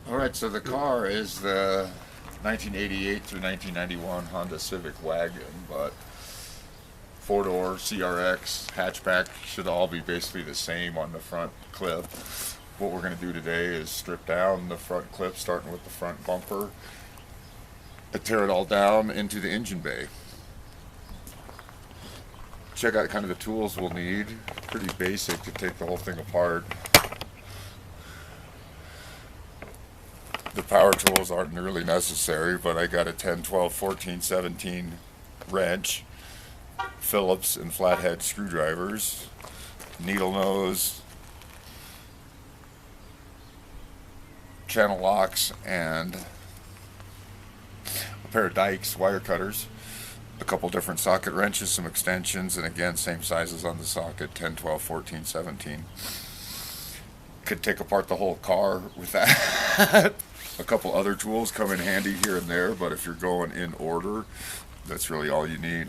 All right, so the car is the 1988 through 1991 Honda Civic wagon, but four-door CRX hatchback should all be basically the same on the front clip. What we're going to do today is strip down the front clip, starting with the front bumper, and tear it all down into the engine bay. Check out kind of the tools we'll need. Pretty basic to take the whole thing apart. The power tools aren't really necessary, but I got a 10, 12, 14, 17 wrench, Phillips and flathead screwdrivers, needle nose, channel locks, and a pair of dikes, wire cutters, a couple different socket wrenches, some extensions, and again, same sizes on the socket, 10, 12, 14, 17. Could take apart the whole car with that. A couple other tools come in handy here and there, but if you're going in order, that's really all you need.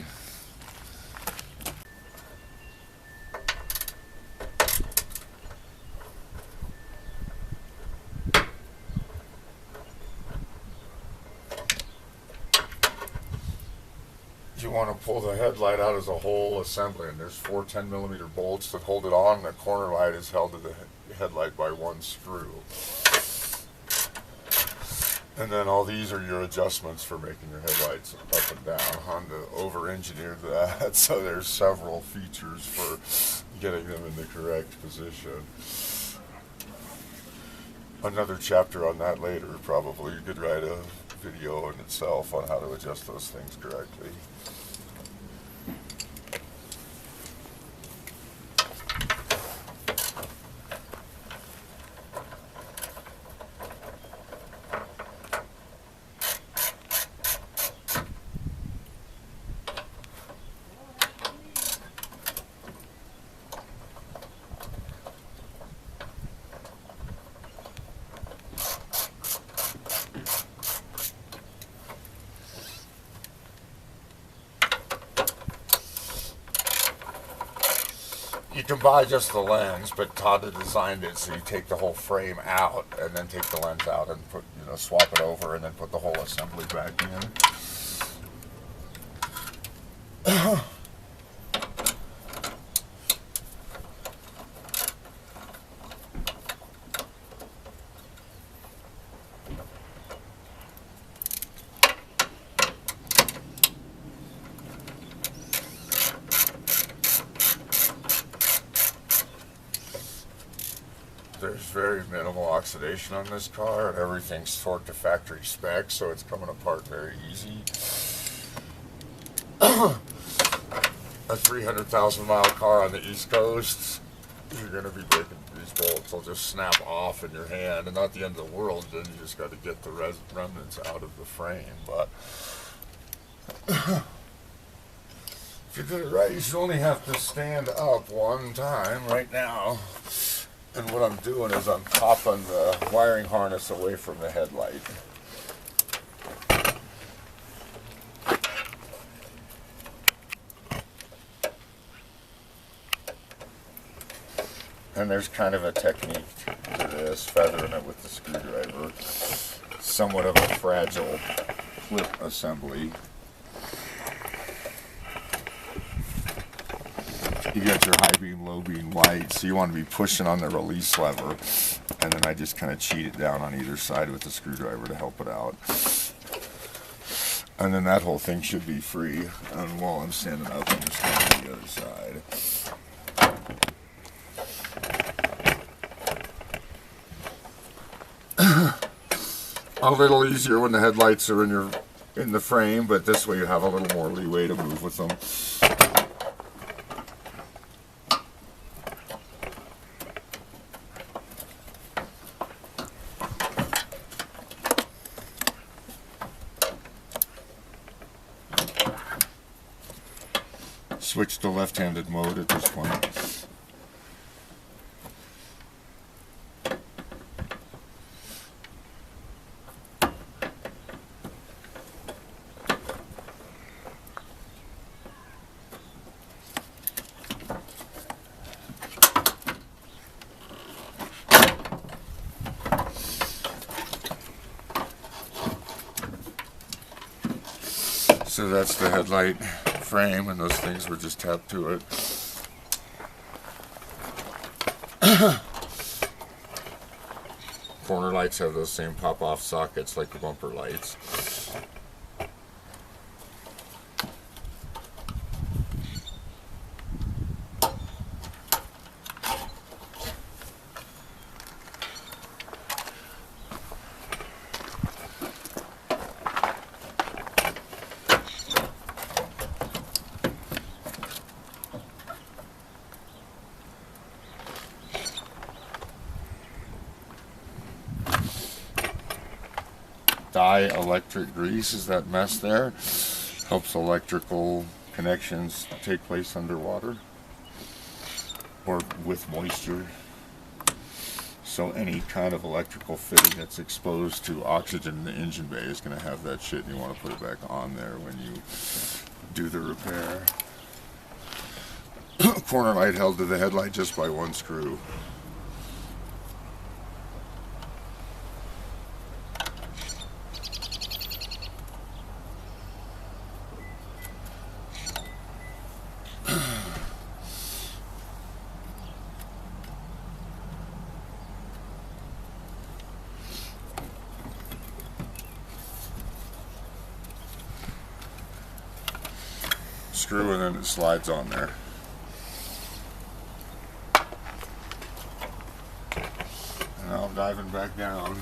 You want to pull the headlight out as a whole assembly, and there's four 10mm bolts that hold it on. The corner light is held to the headlight by one screw. And then all these are your adjustments for making your headlights up and down. Honda over-engineered that, so there's several features for getting them in the correct position. Another chapter on that later, probably. You could write a video in itself on how to adjust those things correctly. You can buy just the lens, but Honda designed it so you take the whole frame out and then take the lens out and put, swap it over and then put the whole assembly back in. There's very minimal oxidation on this car, and everything's torqued to factory specs, so it's coming apart very easy. A 300,000 mile car on the East Coast, you're going to be breaking these bolts. They'll just snap off in your hand, and not the end of the world. Then you just got to get the remnants out of the frame. But if you get it right, you should only have to stand up one time right now. And what I'm doing is I'm popping the wiring harness away from the headlight. And there's kind of a technique to this, feathering it with the screwdriver. Somewhat of a fragile clip assembly. You got your high beam, low beam lights, so you want to be pushing on the release lever, and then I just kind of cheat it down on either side with the screwdriver to help it out. And then that whole thing should be free. And while I'm standing up, I'm just going to the other side. A little easier when the headlights are in the frame, but this way you have a little more leeway to move with them. Switch to left-handed mode at this point. So that's the headlight frame, and those things were just tapped to it. Corner lights have those same pop-off sockets like the bumper lights. Dielectric grease is that mess there. Helps electrical connections take place underwater or with moisture. So any kind of electrical fitting that's exposed to oxygen in the engine bay is going to have that shit, and you want to put it back on there when you do the repair. Corner light held to the headlight just by one screw. Screw, and then it slides on there. And now I'm diving back down.